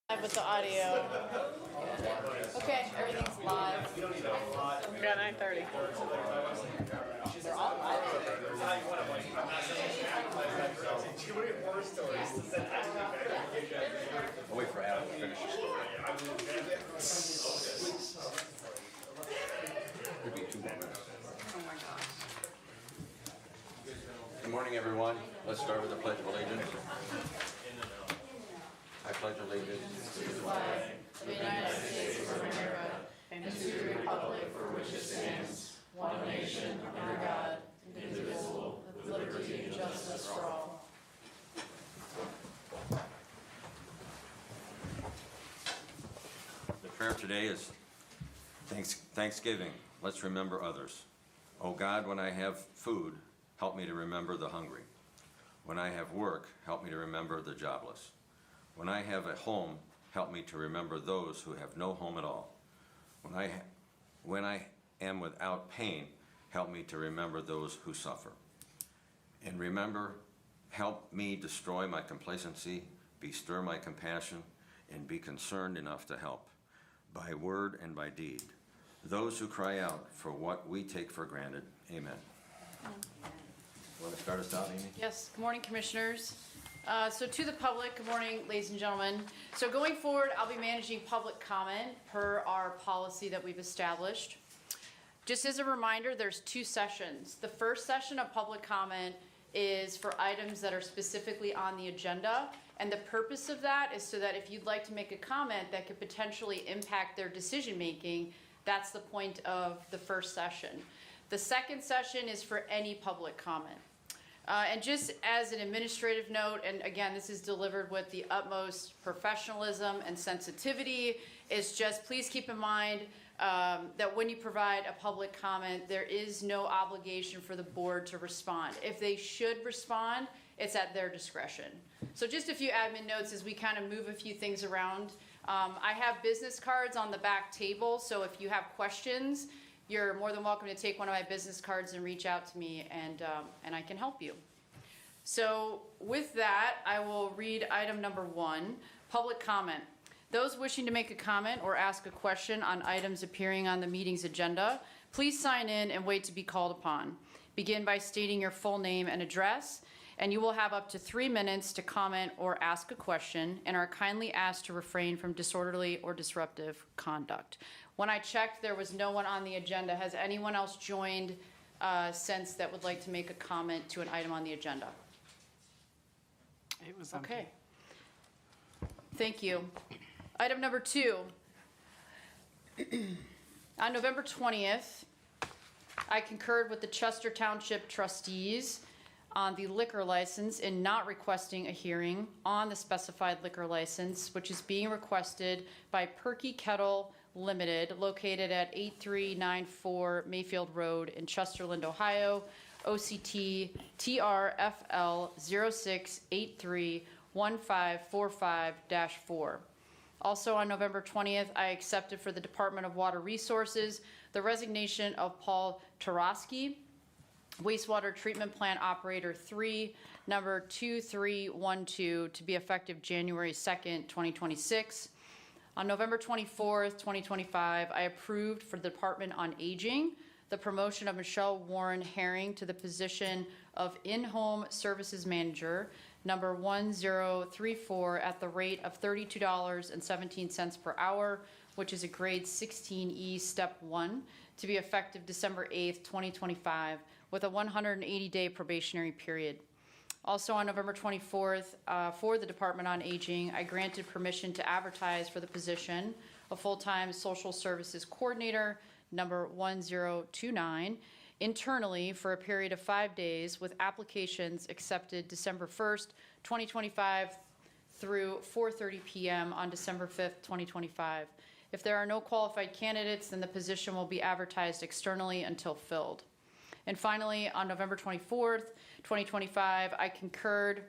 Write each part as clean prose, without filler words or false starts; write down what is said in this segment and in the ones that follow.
Live with the audio. Okay, everything's live. Yeah, 9:30. They're all live. I'll wait for Adam to finish his story. Could be 2 more minutes. Oh my gosh. Good morning, everyone. Let's start with the Pledge of Allegiance. I pledge allegiance to the flag The United States of America and to the republic for which it stands, one nation under God, indivisible, with liberty and justice for all. The prayer today is Thanksgiving. Let's remember others. Oh God, when I have food, help me to remember the hungry. When I have work, help me to remember the jobless. When I have a home, help me to remember those who have no home at all. When I am without pain, help me to remember those who suffer. And remember, help me destroy my complacency, bestir my compassion, and be concerned enough to help, by word and by deed, those who cry out for what we take for granted. Amen. Want to start us out, Amy? Yes, good morning, Commissioners. So to the public, good morning, ladies and gentlemen. So going forward, I'll be managing public comment per our policy that we've established. Just as a reminder, there's 2 sessions. The first session of public comment is for items that are specifically on the agenda. And the purpose of that is so that if you'd like to make a comment that could potentially impact their decision making, that's the point of the first session. The second session is for any public comment. And just as an administrative note, and again, this is delivered with the utmost professionalism and sensitivity, is just please keep in mind that when you provide a public comment, there is no obligation for the board to respond. If they should respond, it's at their discretion. So just a few admin notes as we kind of move a few things around. I have business cards on the back table, so if you have questions, you're more than welcome to take one of my business cards and reach out to me, and I can help you. So with that, I will read item number 1, public comment. Those wishing to make a comment or ask a question on items appearing on the meeting's agenda, please sign in and wait to be called upon. Begin by stating your full name and address, and you will have up to 3 minutes to comment or ask a question, and are kindly asked to refrain from disorderly or disruptive conduct. When I checked, there was no one on the agenda. Has anyone else joined since that would like to make a comment to an item on the agenda? It was empty. Okay. Thank you. Item number 2. On November 20th, I concurred with the Chester Township trustees on the liquor license in not requesting a hearing on the specified liquor license, which is being requested by Perky Kettle Limited, located at 8394 Mayfield Road in Chesterland, Ohio, OCT TRFL 06831545-4. Also on November 20th, I accepted for the Department of Water Resources the resignation of Paul Tarosky, Wastewater Treatment Plant Operator 3, number 2312, to be effective January 2nd, 2026. On November 24th, 2025, I approved for the Department on Aging the promotion of Michelle Warren Herring to the position of In-Home Services Manager, number 1034, at the rate of $32.17 per hour, which is a grade 16E, step 1, to be effective December 8th, 2025, with a 180-day probationary period. Also on November 24th, for the Department on Aging, I granted permission to advertise for the position of full-time social services coordinator, number 1029, internally for a period of 5 days, with applications accepted December 1st, 2025 through 4:30 p.m. on December 5th, 2025. If there are no qualified candidates, then the position will be advertised externally until filled. And finally, on November 24th, 2025, I concurred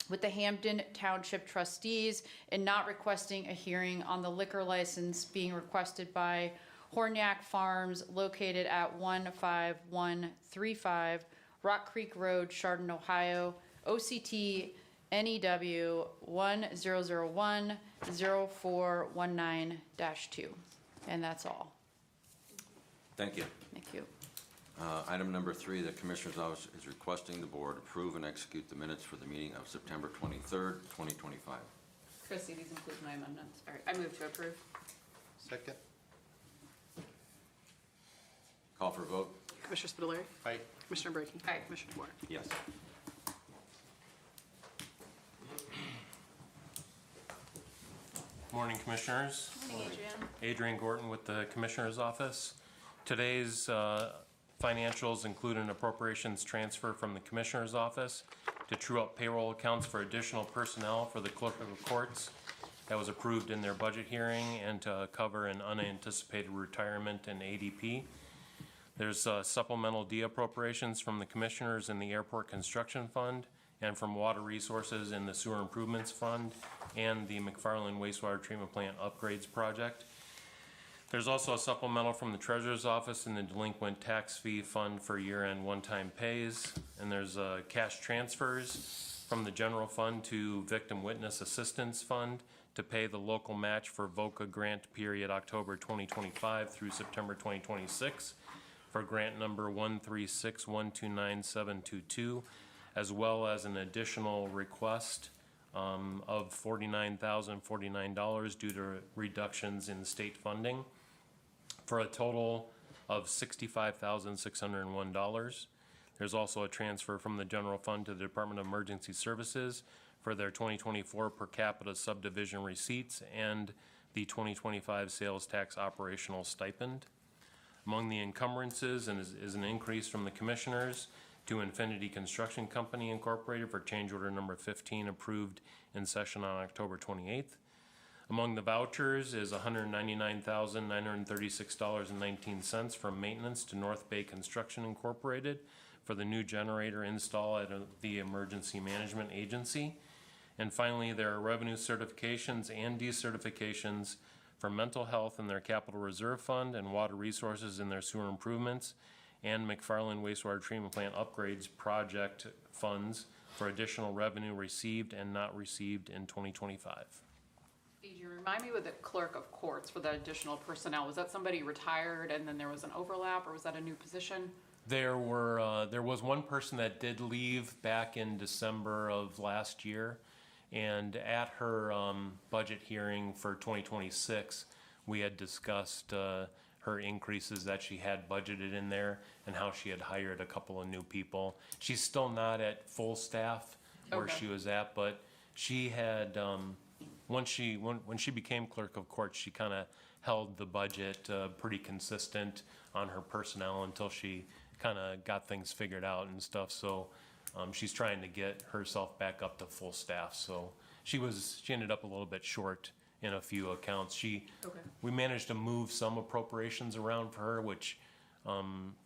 with the Hampton Township trustees in not requesting a hearing on the liquor license being requested by Horniak Farms, located at 15135 Rock Creek Road, Chardon, Ohio, OCT NEW 1001-0419-2. And that's all. Thank you. Thank you. Item number 3, the Commissioner's Office is requesting the Board approve and execute the minutes for the meeting of September 23rd, 2025. Chrissy, these include my amendments. All right, I move to approve. Second. Call for vote? Commissioner Spitaleri. Aye. Commissioner Brackey. Aye. Commissioner DeWort. Yes. Morning, Commissioners. Morning, Adrian. Adrian Gorton with the Commissioner's Office. Today's financials include an appropriations transfer from the Commissioner's Office to true up payroll accounts for additional personnel for the Clerk of the Courts that was approved in their budget hearing and to cover an unanticipated retirement in ADP. There's supplemental D appropriations from the Commissioners in the Airport Construction Fund and from Water Resources in the Sewer Improvements Fund and the McFarland Wastewater Treatment Plant Upgrades Project. There's also a supplemental from the Treasurer's Office in the Delinquent Tax Fee Fund for year-end one-time pays. And there's cash transfers from the General Fund to Victim Witness Assistance Fund to pay the local match for VOCA grant period October 2025 through September 2026 for grant number 136129722, as well as an additional request of $49,049 due to reductions in state funding, for a total of $65,601. There's also a transfer from the general fund to the Department of Emergency Services for their 2024 per capita subdivision receipts and the 2025 sales tax operational stipend. Among the encumbrances is an increase from the Commissioners to Infinity Construction Company Incorporated for change order number 15 approved in session on October 28th. Among the vouchers is $199,936.19 from maintenance to North Bay Construction Incorporated for the new generator install at the Emergency Management Agency. And finally, there are revenue certifications and decertifications for mental health in their capital reserve fund and water resources in their sewer improvements and McFarland Wastewater Treatment Plant Upgrades Project funds for additional revenue received and not received in 2025. Adrian, remind me with the Clerk of Courts for the additional personnel. Was that somebody retired and then there was an overlap, or was that a new position? There was one person that did leave back in December of last year, and at her budget hearing for 2026, we had discussed her increases that she had budgeted in there and how she had hired a couple of new people. She's still not at full staff where Okay. she was at, but she had, when she became Clerk of Court, she kind of held the budget pretty consistent on her personnel until she kind of got things figured out and stuff. So she's trying to get herself back up to full staff. So she ended up a little bit short in a few accounts. We managed to move some appropriations around for her, which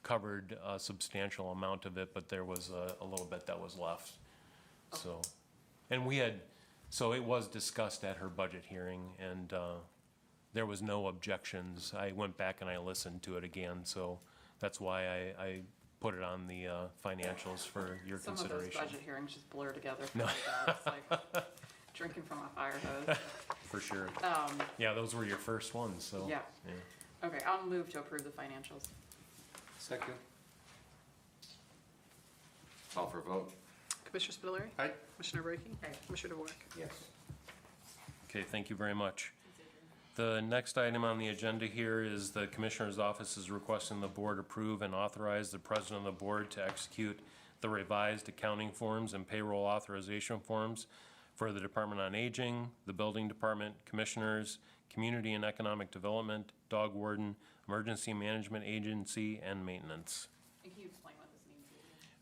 covered a substantial amount of it, but there was a little bit that was left. So, and so it was discussed at her budget hearing, and there was no objections. I went back and I listened to it again, so that's why I put it on the financials for your Some consideration. of those budget hearings just blur together. No. It's like drinking from a fire hose. For sure. Yeah, those were your first ones, so. Yeah. Okay, I'll move to approve the financials. Second. Call for vote? Commissioner Spitaleri. Aye. Commissioner Brackey. Aye. Commissioner DeWort. Yes. Okay, thank you very much. The next item on the agenda here is the Commissioner's Office is requesting the Board approve and authorize the President of the Board to execute the revised accounting forms and payroll authorization forms for the Department on Aging, the Building Department, Commissioners, Community and Economic Development, Dog Warden, Emergency Management Agency, and Maintenance. And can you explain what this means?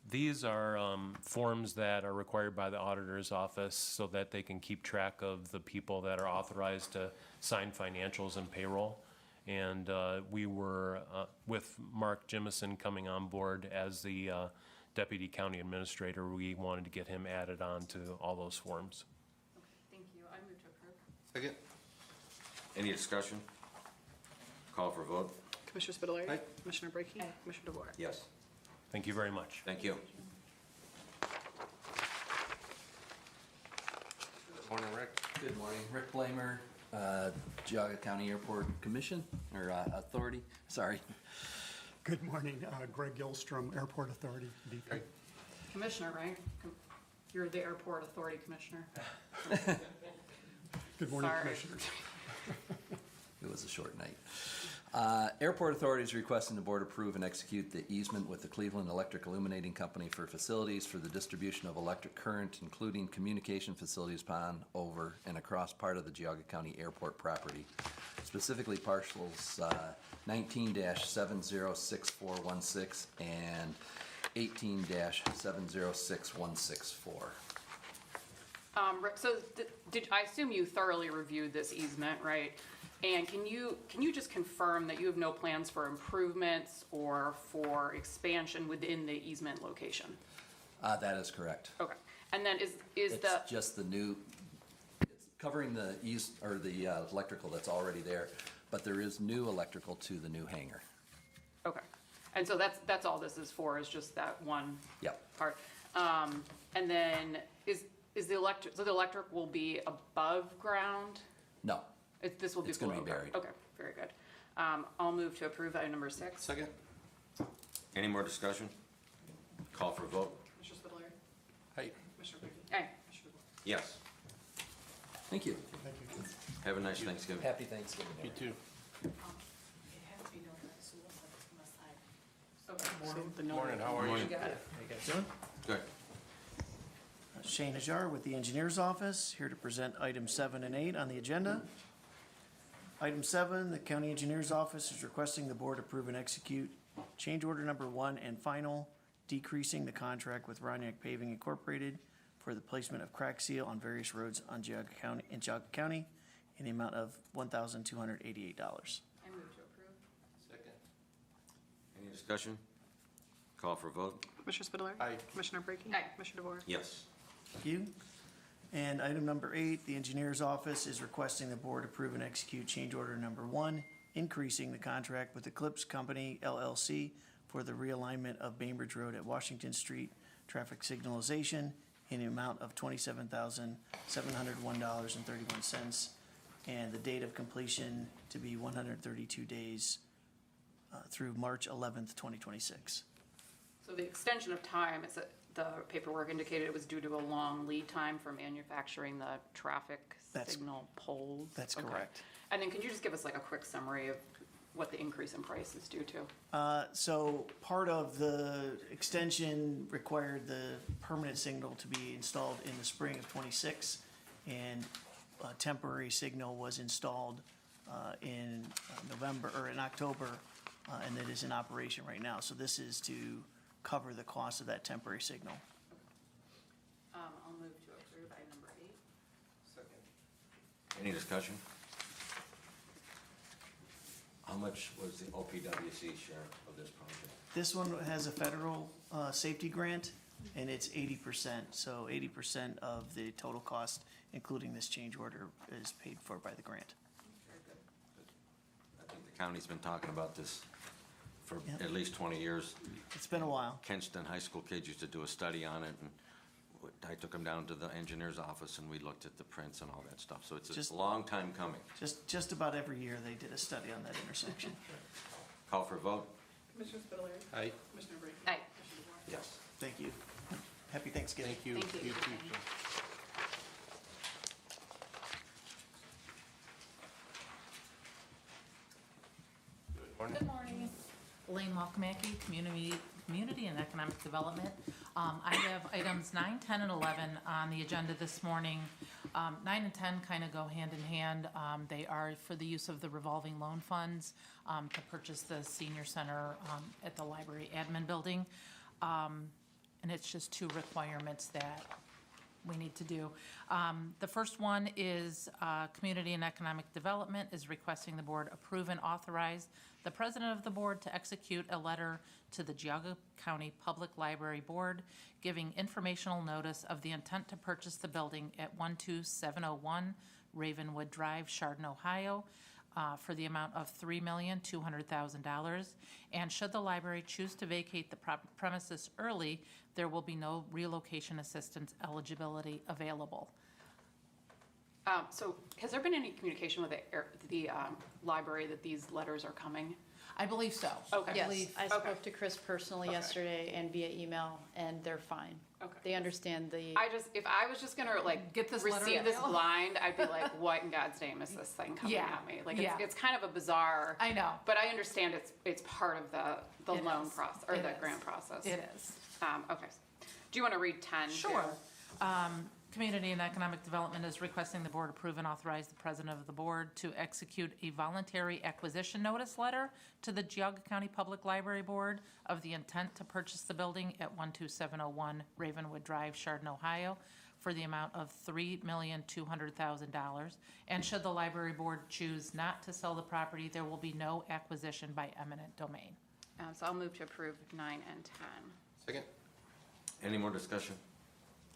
These are forms that are required by the auditor's office so that they can keep track of the people that are authorized to sign financials and payroll. And we were, with Mark Jimison coming on board as the Deputy County Administrator, we wanted to get him added on to all those forms. Okay, thank you. I move to approve. Second. Any discussion? Call for vote? Commissioner Spitaleri. Aye. Commissioner Brackey. Aye. Commissioner DeWort. Yes. Thank you very much. Thank you. Morning, Rick. Good morning, Rick Blamer, Geauga County Airport Commission, or Authority, sorry. Good morning, Greg Gilstrom, Airport Authority, DP. Great. Commissioner, right? You're the Airport Authority Commissioner. Good morning, Sorry. Commissioners. It was a short night. Airport Authority is requesting the board approve and execute the easement with the Cleveland Electric Illuminating Company for facilities for the distribution of electric current, including communication facilities upon, over, and across part of the Geauga County Airport property, specifically parcels 19-706416 and 18-706164. Rick, so I assume you thoroughly reviewed this easement, right? And can you just confirm that you have no plans for improvements or for expansion within the easement location? That is correct. Okay. And then is It's the, just the new, it's covering the the electrical that's already there, but there is new electrical to the new hangar. okay. And so that's all this is for, is just that one Yep. part. And then is the electric, so the electric will be above ground? No, This will be It's gonna below be ground? buried. Okay, very good. I'll move to approve item number 6. Second. Any more discussion? Call for vote? Commissioner Spudler. Aye. Commissioner Brinkley. Aye. Commissioner DeBoer. Yes. thank you. Thank you. Have a nice Thanksgiving. Happy Thanksgiving. You too. Save the note. Morning, how are you? Morning. Got it. How you guys doing? Good. Shane Hajar with the Engineers Office, here to present items 7 and 8 on the agenda. Item 7, the County Engineers Office is requesting the board approve and execute change order number 1 and final, decreasing the contract with Roniak Paving Incorporated for the placement of crack seal on various roads in Geauga County in the amount of $1,288. I move to approve. Second. Any discussion? Call for vote? Commissioner Spudler. Aye. Commissioner Brinkley. Aye. Commissioner DeBoer. Yes. Thank you. And item number 8, the Engineers Office is requesting the board approve and execute change order number 1, increasing the contract with Eclipse Company LLC for the realignment of Bainbridge Road at Washington Street traffic signalization in the amount of $27,701.31, and the date of completion to be 132 days through March 11th, 2026. So the extension of time, is that the paperwork indicated it was due to a long lead time for manufacturing the traffic That's- signal poles? that's Okay. correct. And then could you just give us like a quick summary of what the increase in price is due to? So part of the extension required the permanent signal to be installed in the spring of '26, and a temporary signal was installed in November, or in October, and it is in operation right now. So this is to cover the cost of that temporary signal. I'll move to approve item number 8. Second. Any discussion? How much was the OPWC share of this project? This one has a federal safety grant, and it's 80%. So 80% of the total cost, including this change order, is paid for by the grant. Very good. I think the county's been talking about this for Yeah. at least 20 years. It's been a while. Kenston High School kids used to do a study on it, and I took them down to the engineer's office, and we looked at the prints and all that stuff. So it's Just- a long time coming. Just about every year, they did a study on that intersection. Call for vote? Commissioner Spudler. Aye. Commissioner Brinkley. Aye. Commissioner DeBoer. Yes. Thank you. Happy Thanksgiving. Thank you. Thank you. You too, sir. Good morning. Elaine Malkamaki, Community and Economic Development. I have items 9, 10, and 11 on the agenda this morning. 9 and 10 kind of go hand in hand. They are for the use of the revolving loan funds to purchase the senior center at the library admin building. And it's just 2 requirements that we need to do. The first one is Community and Economic Development is requesting the board approve and authorize the president of the board to execute a letter to the Geauga County Public Library Board giving informational notice of the intent to purchase the building at 12701 Ravenwood Drive, Chardon, Ohio, for the amount of $3,200,000. And should the library choose to vacate the premises early, there will be no relocation assistance eligibility available. So has there been any communication with the library that these letters are coming? I believe so. Okay. Yes, believe- I Okay. spoke to Chris personally Okay. yesterday and via email, and they're fine. Okay. They understand the, If I was just gonna like Get this letter receive in this mail. blind, I'd be like, what in God's name is this thing coming Yeah, at me? Like, yeah. it's kind of a bizarre. I know. But I understand it's part of the It loan is. process, or It the is. grant process. It is. Okay. Do you want to read 10? too? Sure. Community and Economic Development is requesting the board approve and authorize the president of the board to execute a voluntary acquisition notice letter to the Geauga County Public Library Board of the intent to purchase the building at 12701 Ravenwood Drive, Chardon, Ohio, for the amount of $3,200,000. And should the library board choose not to sell the property, there will be no acquisition by eminent domain. So I'll move to approve 9 and 10. Second. Any more discussion?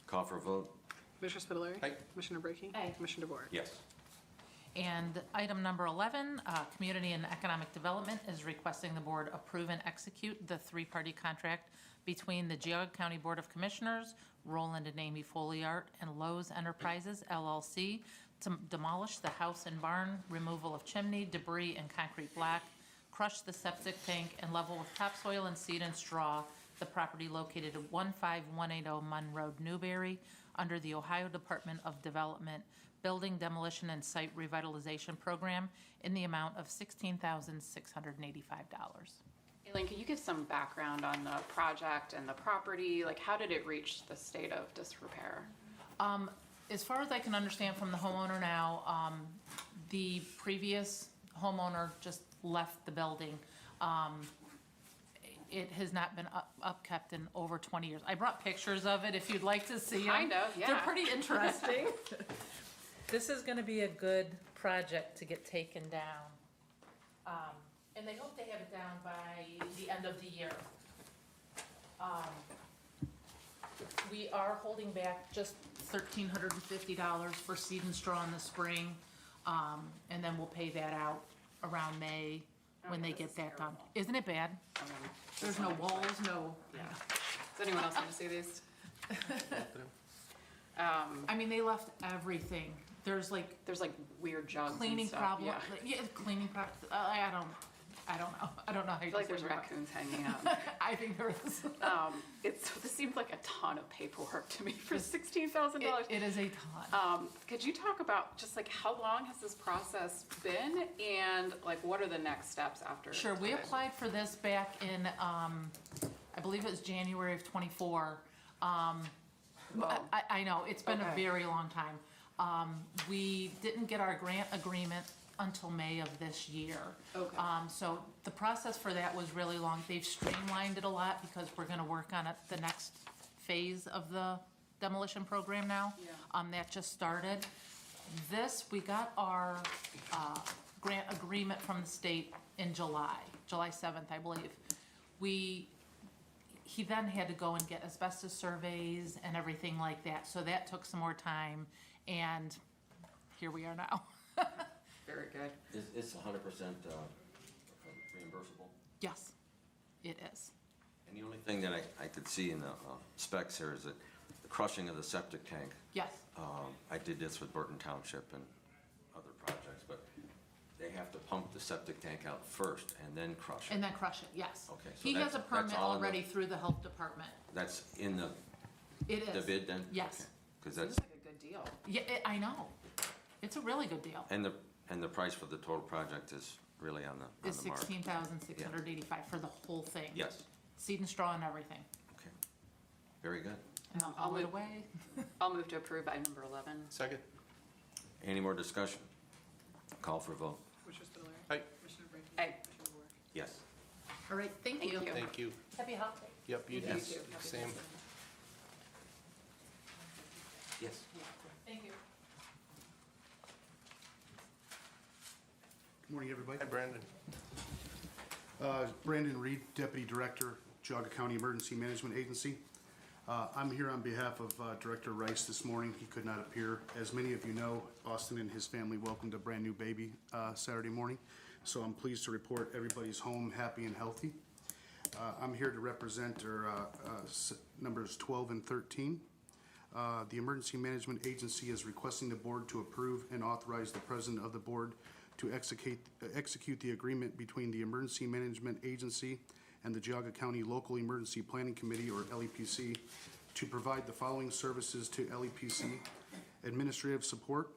Call for a vote? Commissioner Spudler. Aye. Commissioner Brackey. Aye. Commissioner DeBoer. Yes. And item number 11, Community and Economic Development is requesting the board approve and execute the three-party contract between the Geauga County Board of Commissioners, Roland and Amy Folliart, and Lowe's Enterprises LLC to demolish the house and barn, removal of chimney, debris, and concrete block, crush the septic tank, and level with topsoil and seed and straw the property located at 15180 Munn Road, Newberry, under the Ohio Department of Development Building Demolition and Site Revitalization Program in the amount of $16,685. Aileen, can you give some background on the project and the property? Like, how did it reach the state of disrepair? As far as I can understand from the homeowner now, the previous homeowner just left the building. It has not been upkept in over 20 years. I brought pictures of it if you'd like to see them. Kind of, yeah. They're pretty interesting. This is gonna be a good project to get taken down. And they hope they have it down by the end of the year. We are holding back just $1,350 for seed and straw in the spring. And then we'll pay that out around May when they get that done. Isn't it bad? There's no walls, no. Does anyone else want to see these? I mean, they left everything. There's like There's like weird jugs cleaning and stuff. problem, Yeah. yeah, cleaning problem, I don't know. I don't know how I you feel like there's describe it. raccoons hanging out. I think there is. This seems like a ton of paperwork to me for $16,000. It is a ton. Could you talk about just like how long has this process been and like what are the next steps after? Sure, we today? applied for this back in, I believe it was January of '24. I know, it's been a Okay. very long time. We didn't get our grant agreement until May of this year. Okay. So the process for that was really long. They've streamlined it a lot because we're gonna work on it, the next phase of the demolition program now. Yeah. That just started. We got our, grant agreement from the state in July 7th, I believe. He then had to go and get asbestos surveys and everything like that, so that took some more time, and here we are now. Very good. It's 100% reimbursable? Yes, it is. And the only thing that I could see in the specs here is that the crushing of the septic tank. Yes, I did this with Burton Township and other projects, but they have to pump the septic tank out first and then crush it. and then crush it, yes. Okay, so He has a that's permit all in the- already through the health department. That's in the It is. bid then? Yes. Because This that's, is like a good deal. Yeah, I know. It's a really good deal. and the price for the total project is really on the It's mark. $16,685 for the whole thing. Yes, Seed and straw and everything. okay. Very good. And I'll I'll haul it move- away. I'll move to approve item number 11. Second. Any more discussion? Call for a vote. Commissioner Spudler. Aye. Commissioner Brackey. Aye. Commissioner DeBoer. Yes. All right, thank Thank you. you. Thank you. Happy holiday. Yep, you You do. too. Same. Yes. Thank you. Good morning, everybody. Hi, Brandon. Brandon Reed, Deputy Director, Geauga County Emergency Management Agency. I'm here on behalf of Director Rice this morning. He could not appear. As many of you know, Austin and his family welcomed a brand-new baby Saturday morning, so I'm pleased to report everybody's home happy and healthy. I'm here to represent numbers 12 and 13. The Emergency Management Agency is requesting the board to approve and authorize the president of the board to execute the agreement between the Emergency Management Agency and the Geauga County Local Emergency Planning Committee, or LEPC, to provide the following services to LEPC: administrative support,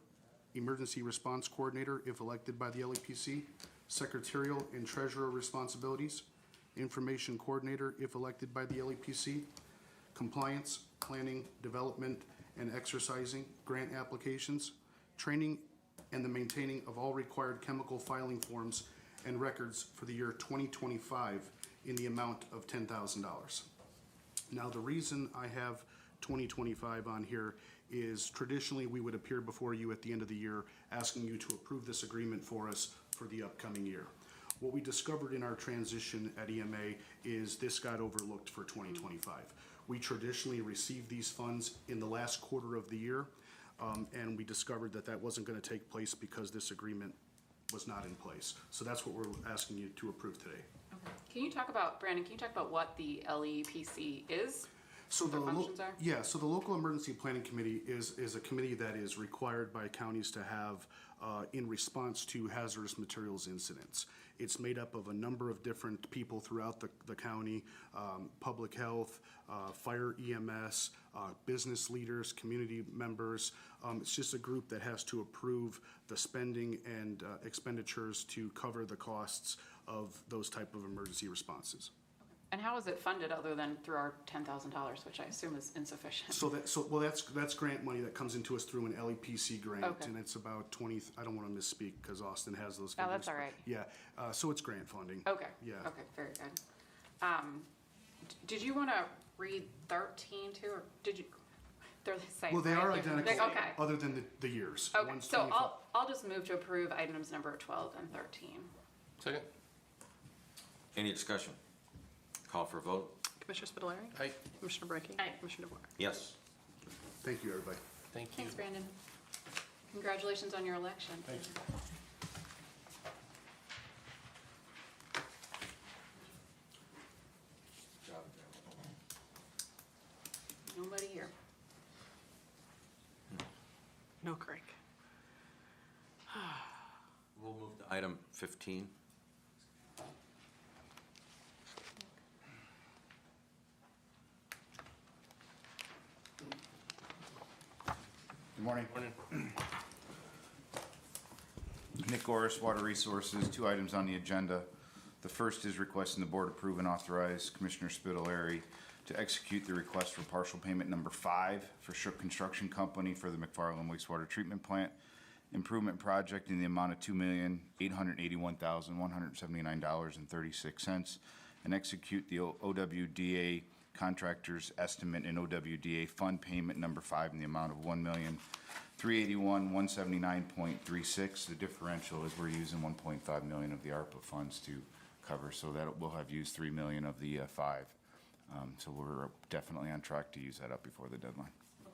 emergency response coordinator if elected by the LEPC, secretarial and treasurer responsibilities, information coordinator if elected by the LEPC, compliance, planning, development, and exercising grant applications, training, and the maintaining of all required chemical filing forms and records for the year 2025 in the amount of $10,000. Now, the reason I have 2025 on here is traditionally we would appear before you at the end of the year asking you to approve this agreement for us for the upcoming year. What we discovered in our transition at EMA is this got overlooked for 2025. We traditionally receive these funds in the last quarter of the year, and we discovered that that wasn't going to take place because this agreement was not in place. So that's what we're asking you to approve today. Okay. Can you talk about, Brandon, can you talk about what the LEPC is? So What their functions are? Yeah, so the Local Emergency Planning Committee is a committee that is required by counties to have in response to hazardous materials incidents. It's made up of a number of different people throughout the county, public health, fire EMS, business leaders, community members. It's just a group that has to approve the spending and expenditures to cover the costs of those type of emergency responses. And how is it funded other than through our $10,000, which I assume is insufficient? Well, that's grant money that comes into us through an LEPC grant, Okay. and it's about 20. I don't want to misspeak because Austin has those Oh, figures. that's all right. Yeah, so it's grant funding. Okay. Yeah. Okay, very good. Did you want to read 13 too, or did you? They're the same. Well, they right? are identical, Okay. other than the years. Okay, One's so 25. I'll just move to approve items number 12 and 13. Second? Any discussion? Call for vote? Commissioner Spitaleri? Aye. Commissioner Brackey? Aye. Commissioner DeWort? Yes. Thank you, everybody. Thank you. Thanks, Brandon. Congratulations on your election. Thank you. Nobody here. No, Craig. We'll move to item 15. Good morning. Nick Orris, Water Resources, 2 items on the agenda. The first is requesting the board approve and authorize Commissioner Spitaleri to execute the request for partial payment number 5 for Shook Construction Company for the McFarland Wastewater Treatment Plant Improvement Project in the amount of $2,881,179.36, and execute the OWDA contractor's estimate and OWDA fund payment number 5 in the amount of $1,381,179.36. The differential is we're using $1.5 million of the ARPA funds to cover, so that we'll have used $3 million of the 5. So we're definitely on track to use that up before the deadline. Okay.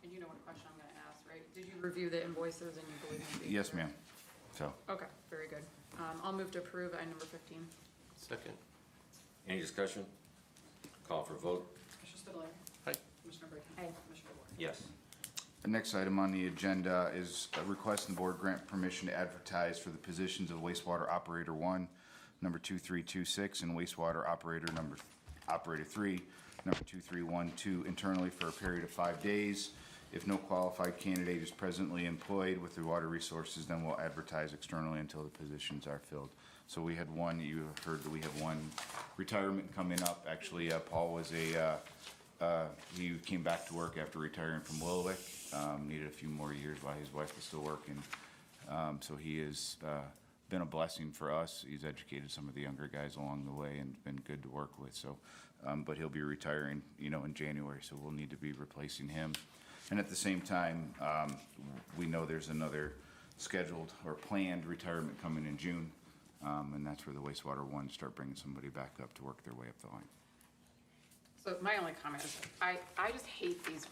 And you know what question I'm going to ask, right? Did you review the invoices and you believe them to be Yes, correct? ma'am. So, Okay, very good. I'll move to approve item number 15. Second? Any discussion? Call for vote? Commissioner Spitaleri? Aye. Commissioner Brackey? Aye. Commissioner DeWort? Yes. the next item on the agenda is a request the board grant permission to advertise for the positions of wastewater operator 1, number 2326, and wastewater operator 3, number 2312, internally for a period of 5 days. If no qualified candidate is presently employed with the water resources, then we'll advertise externally until the positions are filled. So we had one, you heard that we have one retirement coming up. Actually, Paul was he came back to work after retiring from Willowick, needed a few more years while his wife was still working. So he has been a blessing for us. He's educated some of the younger guys along the way and been good to work with. So, but he'll be retiring, in January, so we'll need to be replacing him. And at the same time, we know there's another scheduled or planned retirement coming in June, and that's where the wastewater one start bringing somebody back up to work their way up the line. So my only comment is, I just hate these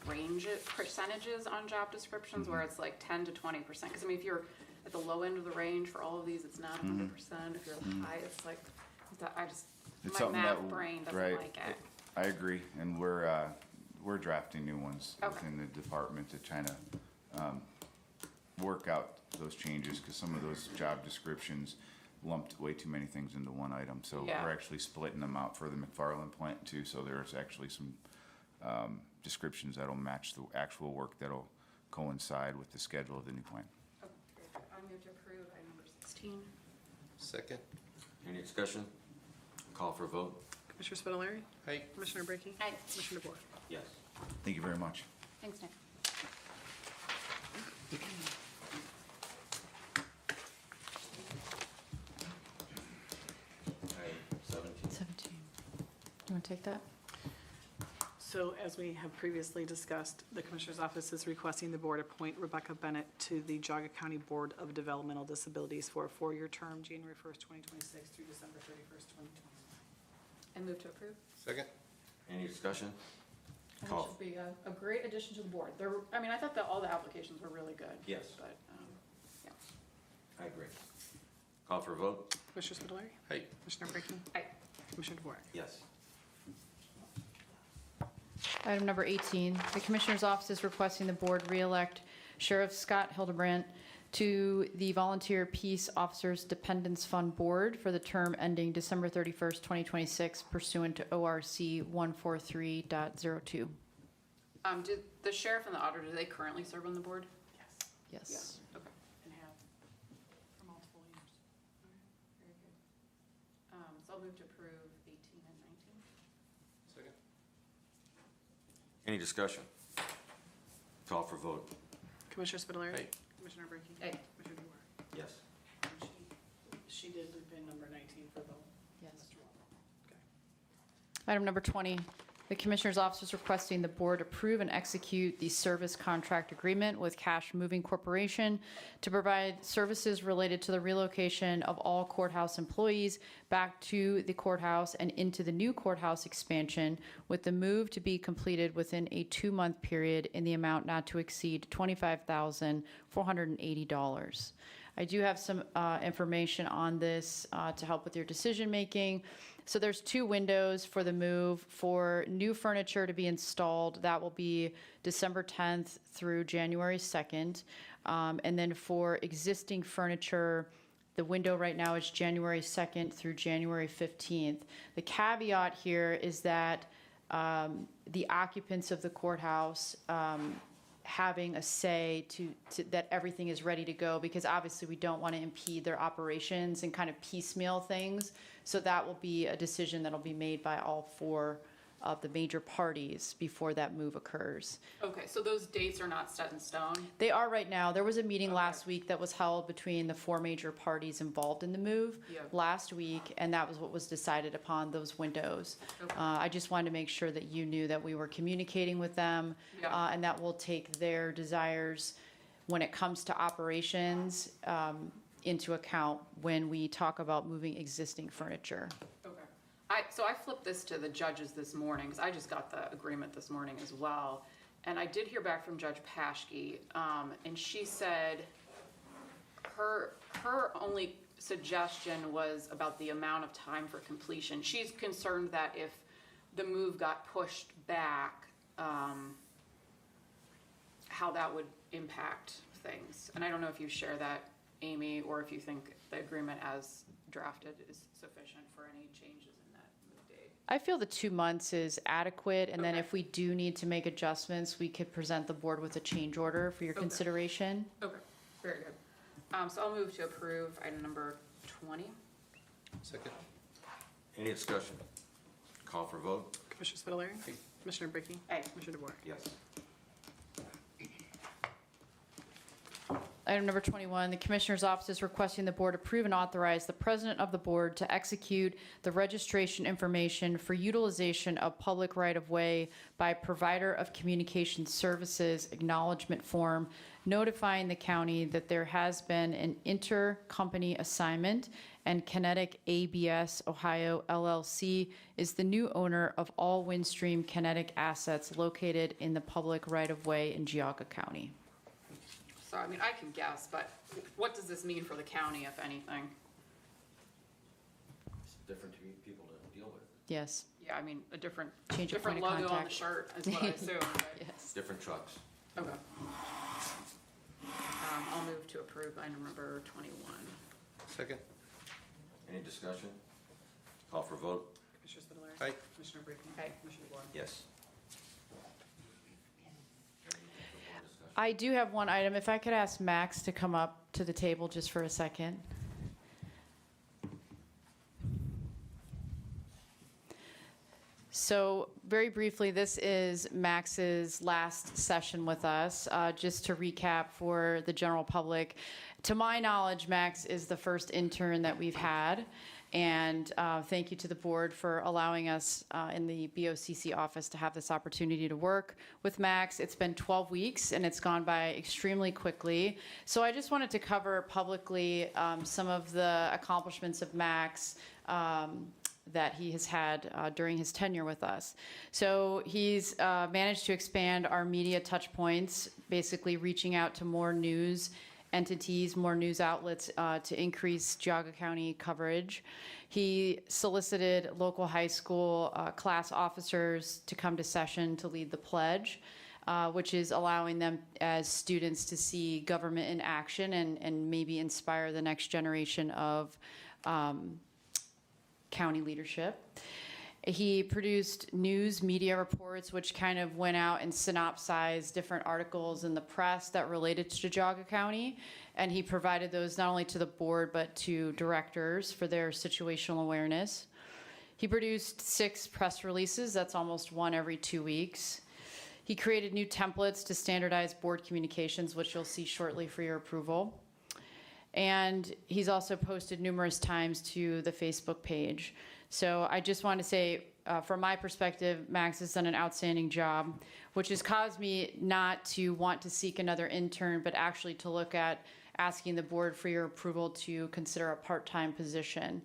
percentages on job descriptions where it's like 10 to 20%. Because if you're at the low end of the range for all of these, it's not 100%. If you're high, it's like, It's my something math that- brain doesn't right. like it. I agree, and we're we're drafting new ones Okay. within the department to try to work out those changes, because some of those job descriptions lumped way too many things into one item. So Yeah. we're actually splitting them out for the McFarland plant too, so there's actually some descriptions that'll match the actual work that'll coincide with the schedule of the new plant. Okay, very good. I move to approve item number 16. Second. Any discussion? Call for a vote? Commissioner Spitaleri? Aye. Commissioner Brackey? Aye. Commissioner DeBoer? Yes. Thank you very much. Thanks, Nick. Item 17. 17. You want to take that? So as we have previously discussed, the Commissioner's Office is requesting the board appoint Rebecca Bennett to the Geauga County Board of Developmental Disabilities for a 4-year term, January 1st, 2026 through December 31st, 2029. I move to approve. Second. Any discussion? I think Call. it should be a great addition to the board. I mean, I thought that all the applications were really good. Yes. But, yeah. I agree. Call for a vote? Commissioner Spitaleri? Aye. Commissioner Brackey? Aye. Commissioner DeBoer? Yes. Item number 18, the Commissioner's Office is requesting the board re-elect Sheriff Scott Hildebrandt to the Volunteer Peace Officers Dependents Fund Board for the term ending December 31st, 2026 pursuant to ORC 143.02. Do the sheriff and the auditor, do they currently serve on the board? Yes. Yes. Okay. And have for multiple years. Very good. So I'll move to approve 18 and 19. Second. Any discussion? Call for vote? Commissioner Spitaleri? Aye. Commissioner Brackey? Aye. Commissioner DeBoer? Yes. And she did loop in number 19 for the. Yes. Okay. Item number 20, the Commissioner's Office is requesting the board approve and execute the service contract agreement with Cash Moving Corporation to provide services related to the relocation of all courthouse employees back to the courthouse and into the new courthouse expansion, with the move to be completed within a 2-month period in the amount not to exceed $25,480. I do have some information on this to help with your decision-making. So there's 2 windows for the move. For new furniture to be installed, that will be December 10th through January 2nd. And then for existing furniture, the window right now is January 2nd through January 15th. The caveat here is that the occupants of the courthouse having a say to that everything is ready to go, because obviously we don't want to impede their operations and kind of piecemeal things. So that will be a decision that'll be made by all 4 of the major parties before that move occurs. Okay, so those dates are not set in stone? They are right now. There was a meeting last week that was held between the 4 major parties involved in the move Yeah. last week, and that was what was decided upon, those windows. Okay. I just wanted to make sure that you knew that we were communicating with them, Yeah. and that we'll take their desires when it comes to operations into account when we talk about moving existing furniture. Okay. So I flipped this to the judges this morning, because I just got the agreement this morning as well. And I did hear back from Judge Paschke, and she said her only suggestion was about the amount of time for completion. She's concerned that if the move got pushed back, how that would impact things. And I don't know if you share that, Amy, or if you think the agreement as drafted is sufficient for any changes in that move date. I feel the 2 months is adequate, and then Okay. if we do need to make adjustments, we could present the board with a change order for your Okay. consideration. Okay, very good. So I'll move to approve item number 20. Second. Any discussion? Call for vote? Commissioner Spitaleri? Aye. Commissioner Brackey? Aye. Commissioner DeBoer? Yes. Item number 21, the Commissioner's Office is requesting the board approve and authorize the President of the Board to execute the registration information for utilization of public right-of-way by provider of communication services acknowledgement form, notifying the county that there has been an intercompany assignment and Kinetic ABS Ohio LLC is the new owner of all Windstream Kinetic assets located in the public right-of-way in Geauga County. So, I mean, I can guess, but what does this mean for the county, if anything? It's different to people to deal with. Yes. Yeah. Yeah, I mean, a different Change of different point of logo on the contact. shirt is what I assume, right? Yes. Different trucks. Okay. I'll move to approve item number 21. Second. Any discussion? Call for vote? Commissioner Spudler. Aye. Commissioner Brinkley. Aye. Commissioner DeBoer. Yes. I do have one item. If I could ask Max to come up to the table just for a second. So very briefly, this is Max's last session with us. Just to recap for the general public, to my knowledge, Max is the first intern that we've had. And thank you to the board for allowing us in the BOCC office to have this opportunity to work with Max. It's been 12 weeks and it's gone by extremely quickly. So I just wanted to cover publicly some of the accomplishments of Max that he has had during his tenure with us. So he's managed to expand our media touch points, basically reaching out to more news entities, more news outlets to increase Geauga County coverage. He solicited local high school class officers to come to session to lead the pledge, which is allowing them as students to see government in action and maybe inspire the next generation of county leadership. He produced news media reports, which kind of went out and synopsized different articles in the press that related to Geauga County. And he provided those not only to the board, but to directors for their situational awareness. He produced 6 press releases. That's almost one every 2 weeks. He created new templates to standardize board communications, which you'll see shortly for your approval. And he's also posted numerous times to the Facebook page. So I just want to say, from my perspective, Max has done an outstanding job, which has caused me not to want to seek another intern, but actually to look at asking the board for your approval to consider a part-time position.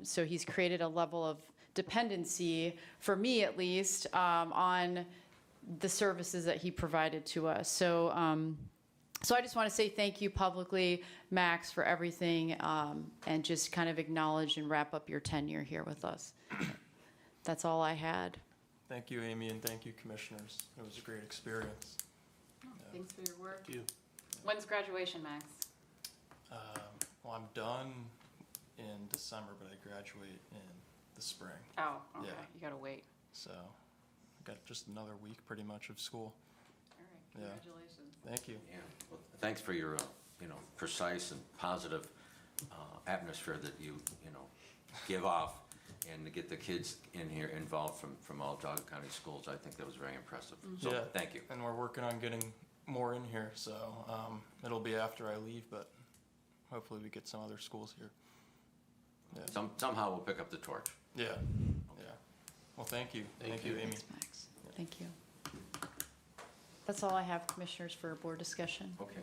So he's created a level of dependency, for me at least, on the services that he provided to us. So I just want to say thank you publicly, Max, for everything, and just kind of acknowledge and wrap up your tenure here with us. That's all I had. Thank you, Amy, and thank you, commissioners. It was a great experience. Thanks for your work. Thank you. When's graduation, Max? Well, I'm done in December, but I graduate in the spring. Oh, okay. Yeah. You gotta wait. So I've got just another week pretty much of school. All right. Yeah. Congratulations. Thank you. Yeah, well, thanks for your, precise and positive atmosphere that you give off, and to get the kids in here involved from all Geauga County schools. I think that was very impressive. So, Yeah. thank you. And we're working on getting more in here, so it'll be after I leave, but hopefully we get some other schools here. Yeah. Somehow we'll pick up the torch. Yeah. Yeah. Well, thank you. Thank you, Amy. Thanks, Max. Thank you. That's all I have, commissioners, for board discussion. Okay.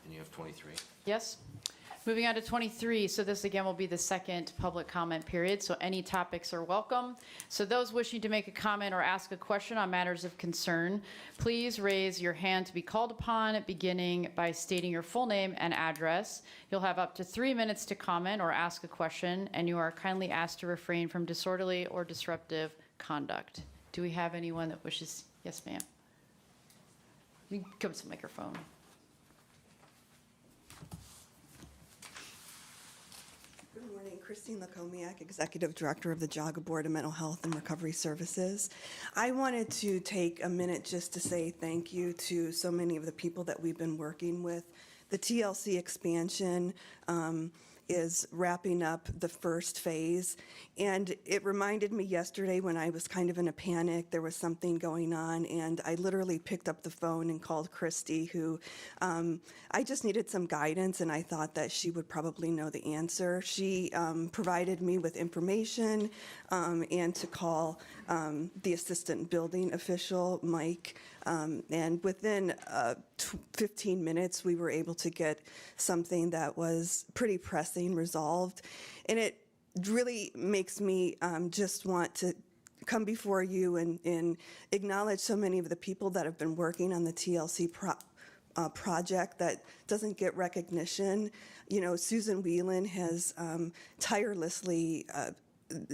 And you have 23? Yes? Moving on to 23, so this again will be the second public comment period, so any topics are welcome. So those wishing to make a comment or ask a question on matters of concern, please raise your hand to be called upon, beginning by stating your full name and address. You'll have up to 3 minutes to comment or ask a question, and you are kindly asked to refrain from disorderly or disruptive conduct. Do we have anyone that wishes? Yes, ma'am. You can come to the microphone. Good morning, Christine Lakomiak, Executive Director of the Geauga Board of Mental Health and Recovery Services. I wanted to take a minute just to say thank you to so many of the people that we've been working with. The TLC expansion is wrapping up the first phase, and it reminded me yesterday when I was kind of in a panic, there was something going on, and I literally picked up the phone and called Christy, who I just needed some guidance, and I thought that she would probably know the answer. She provided me with information and to call the assistant building official, Mike, and within 15 minutes, we were able to get something that was pretty pressing resolved. And it really makes me just want to come before you and acknowledge so many of the people that have been working on the TLC project that doesn't get recognition. You know, Susan Whelan has tirelessly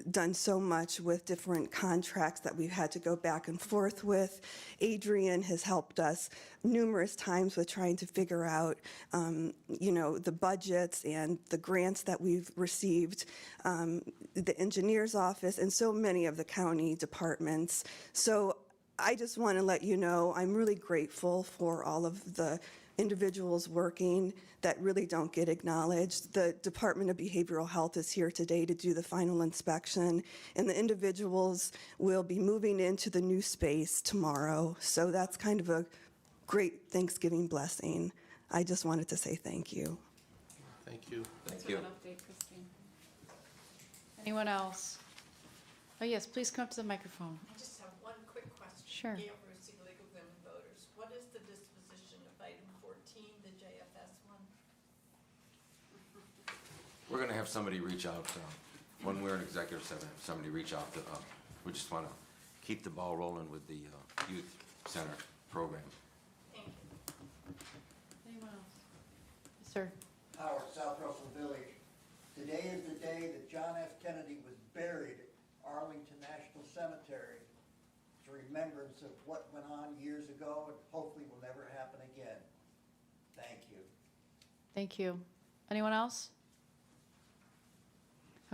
done so much with different contracts that we've had to go back and forth with. Adrian has helped us numerous times with trying to figure out, you know, the budgets and the grants that we've received, the engineer's office, and so many of the county departments. So I just want to let you know I'm really grateful for all of the individuals working that really don't get acknowledged. The Department of Behavioral Health is here today to do the final inspection, and the individuals will be moving into the new space tomorrow. So that's kind of a great Thanksgiving blessing. I just wanted to say thank you. Thank you. Thank you. Anyone else? Oh, yes, please come up to the microphone. I just have one quick question. Sure. Gail Brucey, League of Women Voters. What is the disposition of item 14, the JFS one? We're going to have somebody reach out, when we're in executive session, have somebody reach out to, we just want to keep the ball rolling with the youth center program. Thank you. Anyone else? Yes, sir. Howard, South Russell Village. Today is the day that John F. Kennedy was buried at Arlington National Cemetery. It's a remembrance of what went on years ago and hopefully will never happen again. Thank you. Thank you. Anyone else?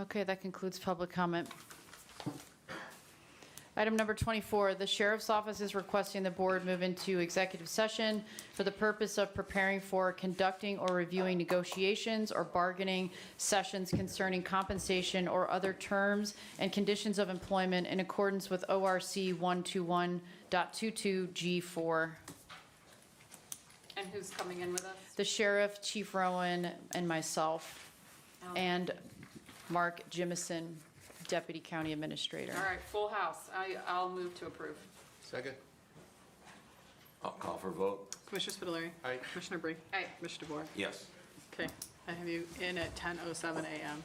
Okay, that concludes public comment. Item number 24, the Sheriff's Office is requesting the board move into executive session for the purpose of preparing for, conducting, or reviewing negotiations or bargaining sessions concerning compensation or other terms and conditions of employment in accordance with ORC 121.22G4. And who's coming in with us? The sheriff, Chief Rowan, and myself, and Mark Jimison, Deputy County Administrator. All right, full house. I'll move to approve. Second. I'll call for a vote. Commissioner Spitaleri. Aye. Commissioner Bree. Aye. Commissioner DeBoer. Yes. Okay, I have you in at 10:07 a.m.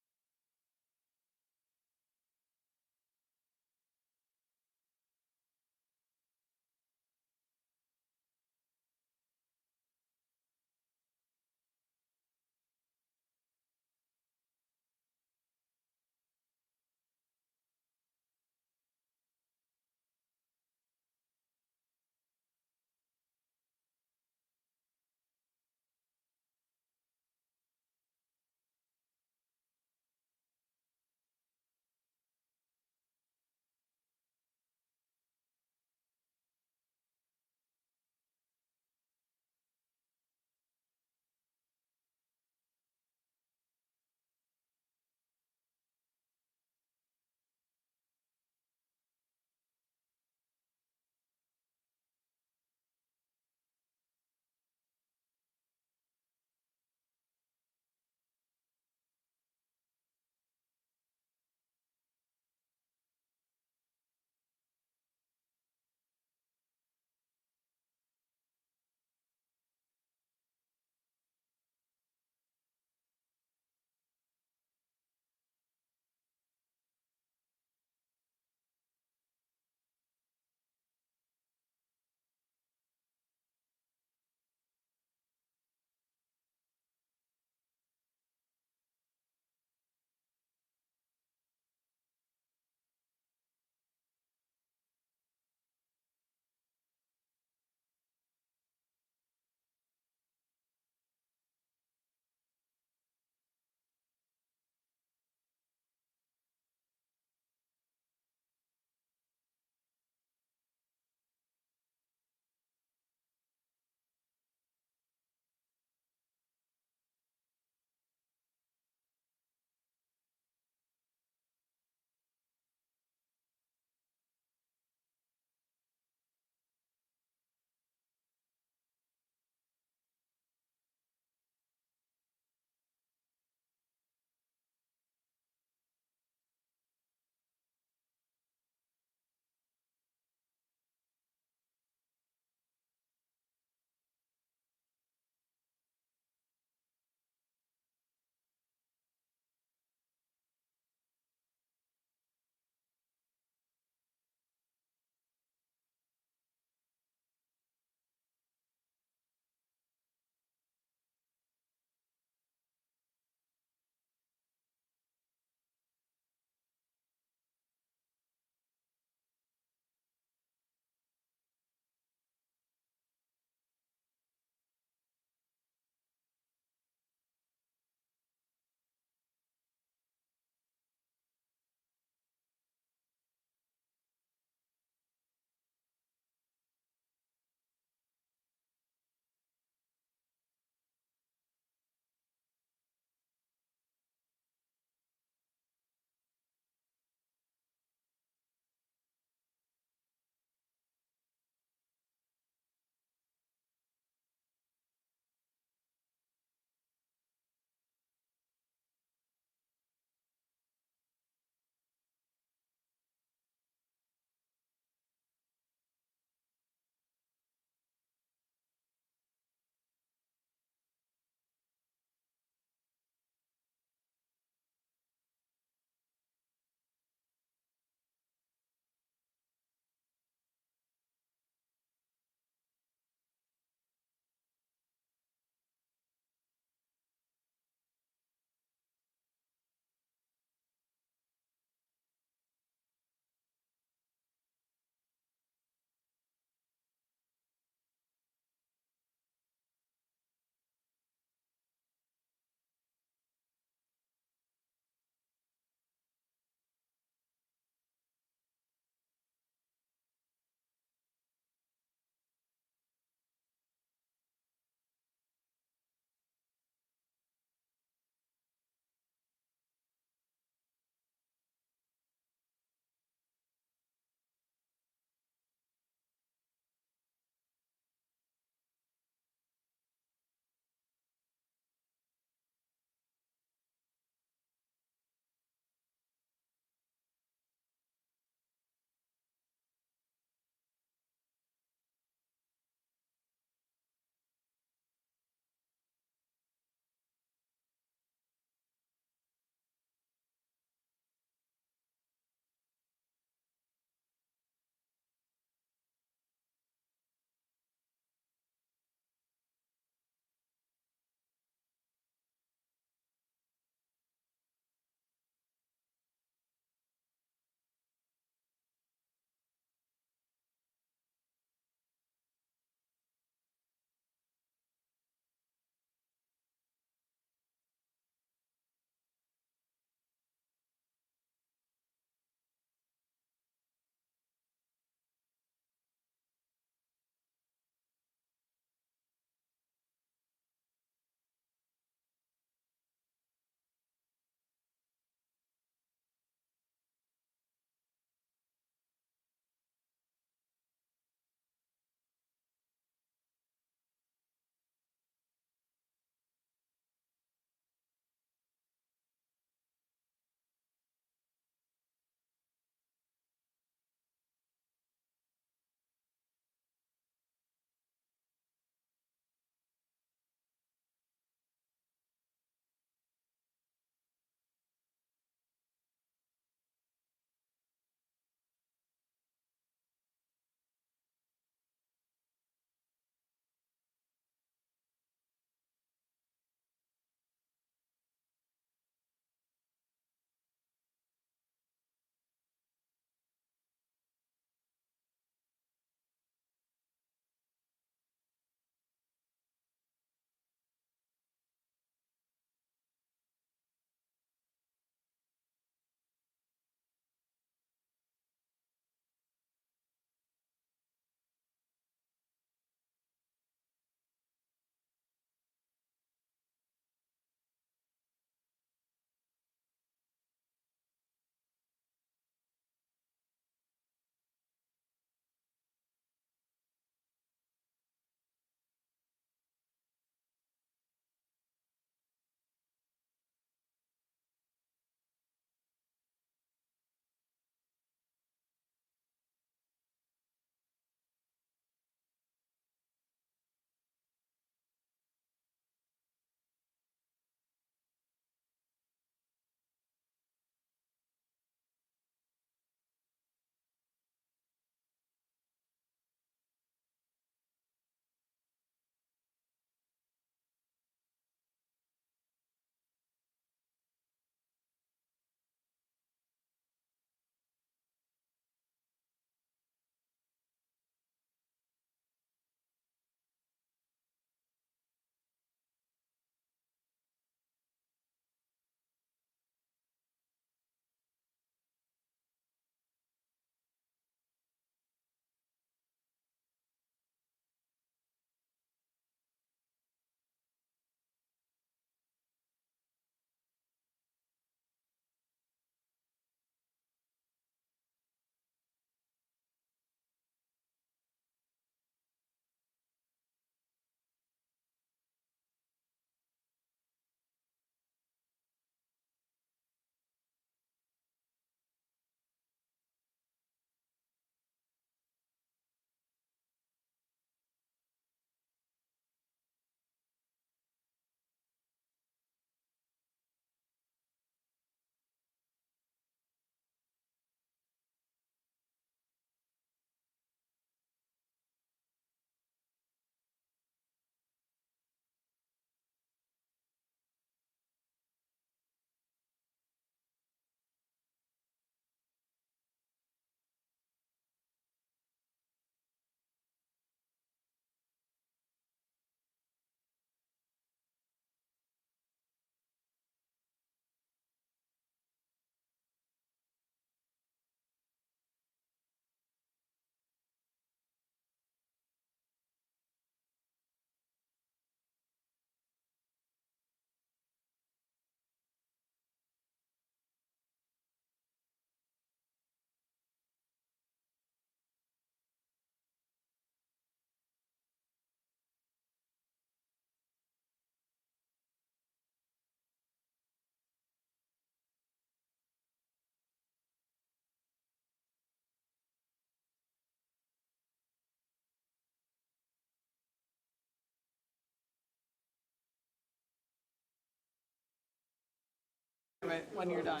When you're done.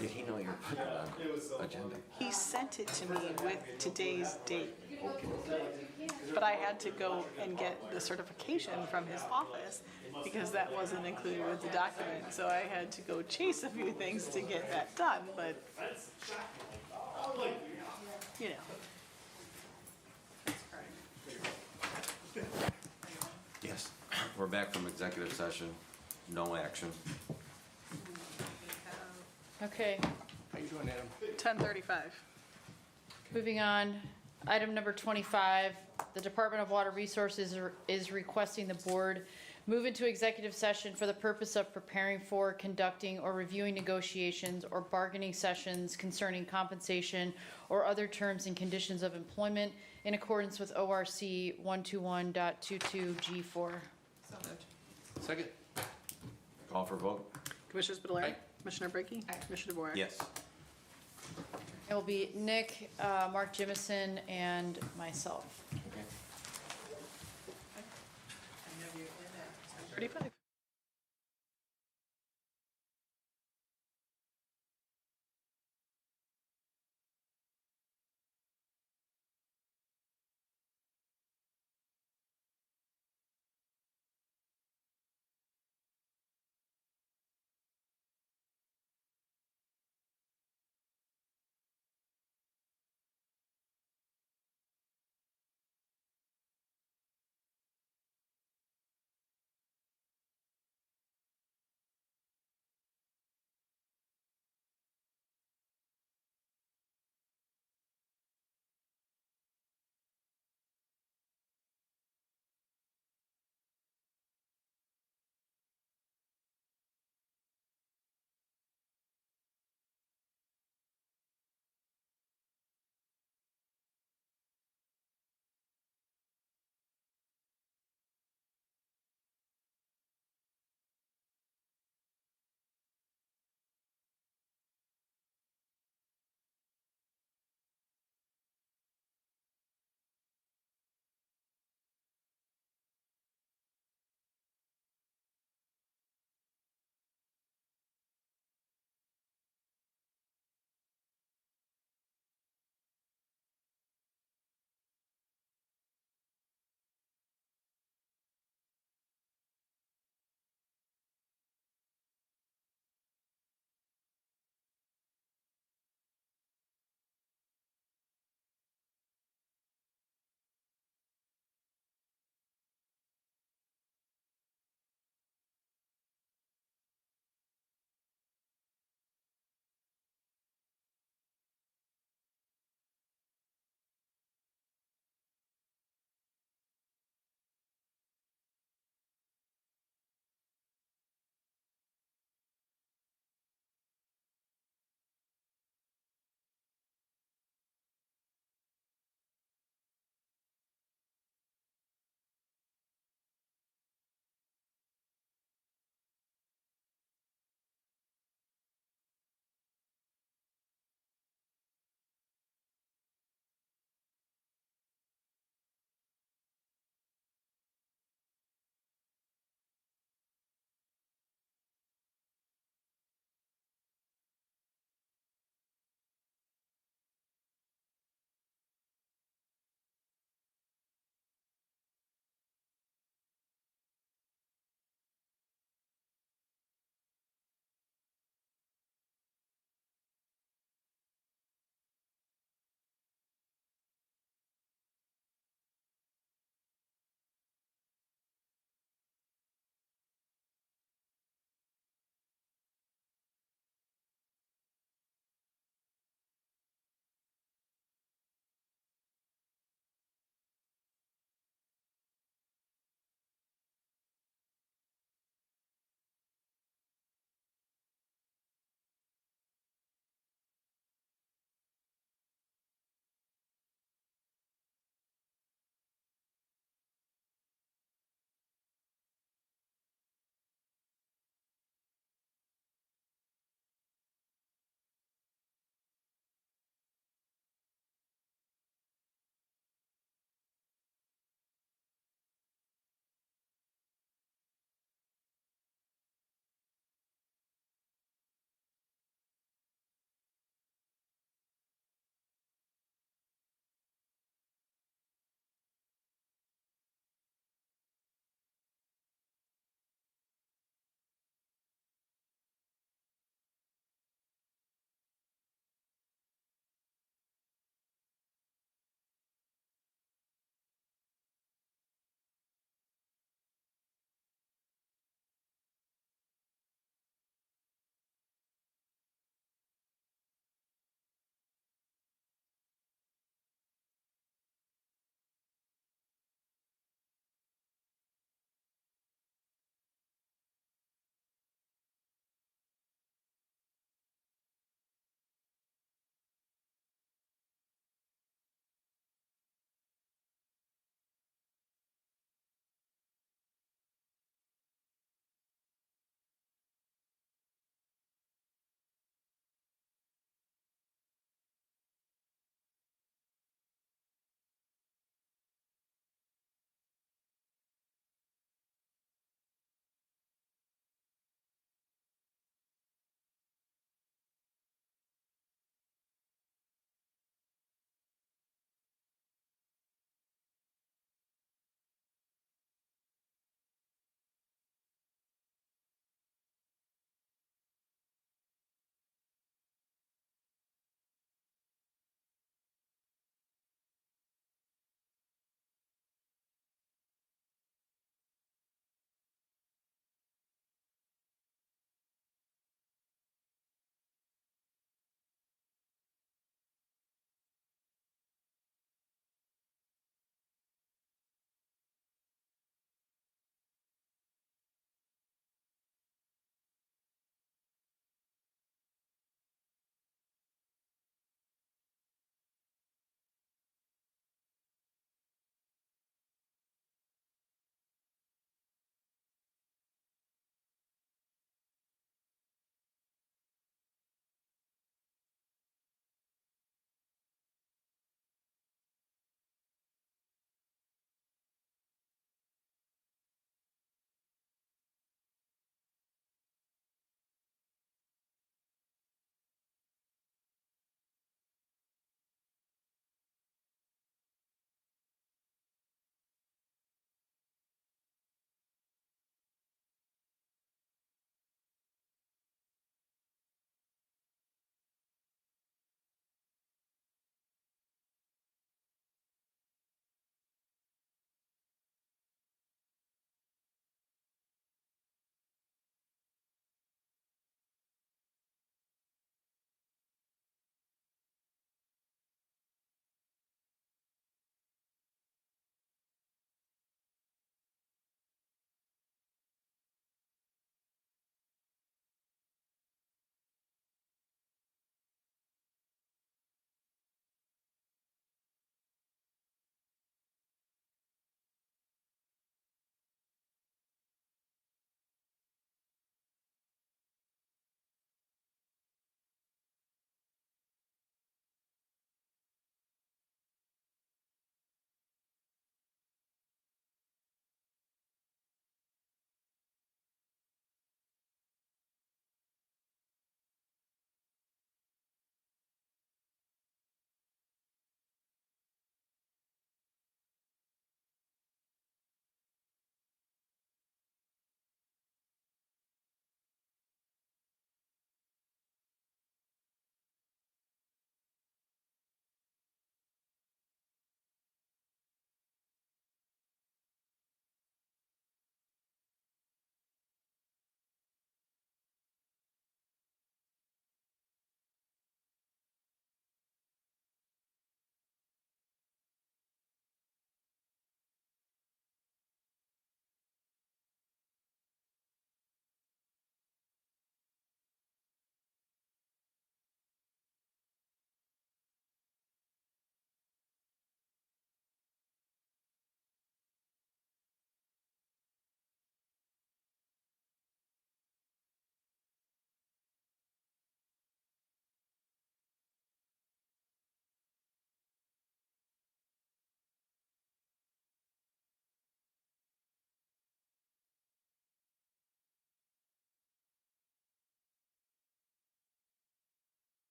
Did he know you were putting it on agenda? He sent it to me with today's date. But I had to go and get the certification from his office because that wasn't included with the document. So I had to go chase a few things to get that done, but, you know. Yes. We're back from executive session. No action. Okay, How you doing, Adam? 10:35. moving on. Item number 25, the Department of Water Resources is requesting the board move into executive session for the purpose of preparing for, conducting, or reviewing negotiations or bargaining sessions concerning compensation or other terms and conditions of employment in accordance with ORC 121.22G4. Second? Call for vote? Commissioner Spudler. Aye. Commissioner Brinkley. Commissioner DeWark. Yes. It will be Nick, Mark Jimison, and myself. 35.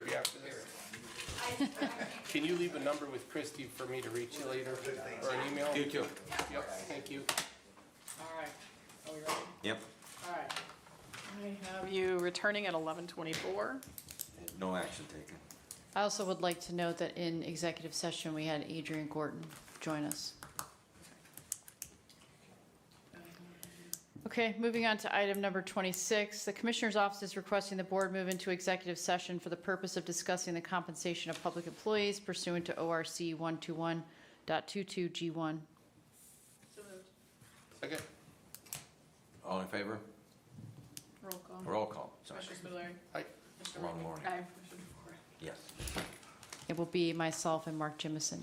you after this. Can you leave a number with Christie for me to reach you later, or an email? You too. Yep, thank you. All right, are we ready? Yep, All right. I have you returning at 11:24. no action taken. I also would like to note that in executive session, we had Adrian Gorton join us. Okay, moving on to item number 26. The Commissioner's Office is requesting the Board move into executive session for the purpose of discussing the compensation of public employees pursuant to ORC 121.22G1. Second? All in favor? Roll call. Roll call, sorry. Commissioner Spudler. Aye. Wrong morning. Aye. Yes. It will be myself and Mark Jimison.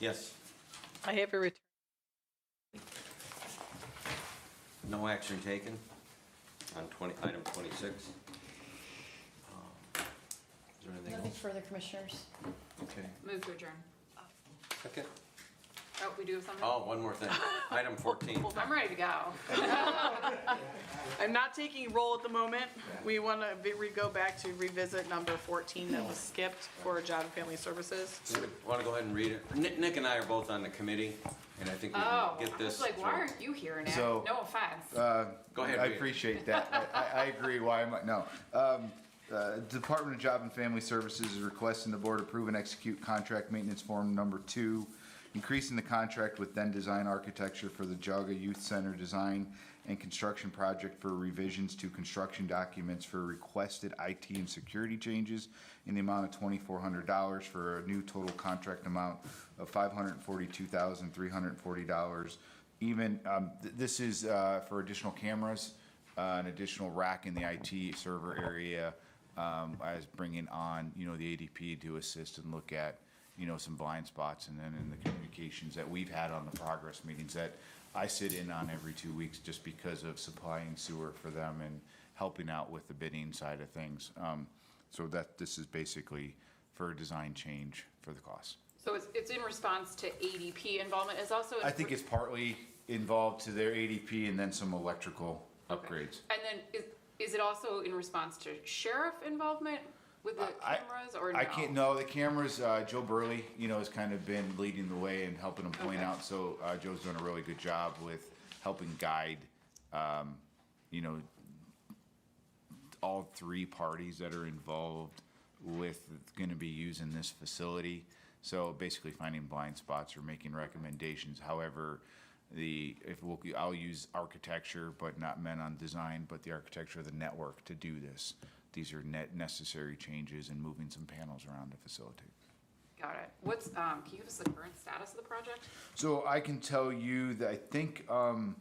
Yes. I have a return. No action taken on item 26. Is there anything Nothing else? further, Commissioners. Okay. Move to adjourn. Second. Oh, we do have something? Oh, one more thing. Item 14. I'm ready to go. I'm not taking roll at the moment. We want to go back to revisit number 14 that was skipped for Job and Family Services. Want to go ahead and read it? Nick and I are both on the committee, and I think we Oh, can get I was this. like, why through. aren't you here, Nick? So- No offense. Go ahead, I read it. appreciate that. I agree. Why am I, no. Department of Job and Family Services is requesting the board approve and execute contract maintenance form number 2, increasing the contract with Then Design Architecture for the Geauga Youth Center design and construction project for revisions to construction documents for requested IT and security changes in the amount of $2,400 for a new total contract amount of $542,340. Even, this is for additional cameras, an additional rack in the IT server area. I was bringing on, the ADP to assist and look at, some blind spots, and then in the communications that we've had on the progress meetings that I sit in on every 2 weeks just because of supplying sewer for them and helping out with the bidding side of things. So that this is basically for a design change for the cost. So it's in response to ADP involvement. It's also. I think it's partly involved to their ADP and then some electrical upgrades. And then is it also in response to sheriff involvement with the cameras or no? I can't, no, the cameras, Joe Burley, has kind of been leading the way and helping them point Okay. out. So Joe's doing a really good job with helping guide, all 3 parties that are involved with going to be using this facility. So basically finding blind spots or making recommendations. However, I'll use architecture, but not meant on design, but the architecture of the network to do this. These are necessary changes and moving some panels around to facilitate. Got it. What's, can you give us the current status of the project? So I can tell you that I think, I'll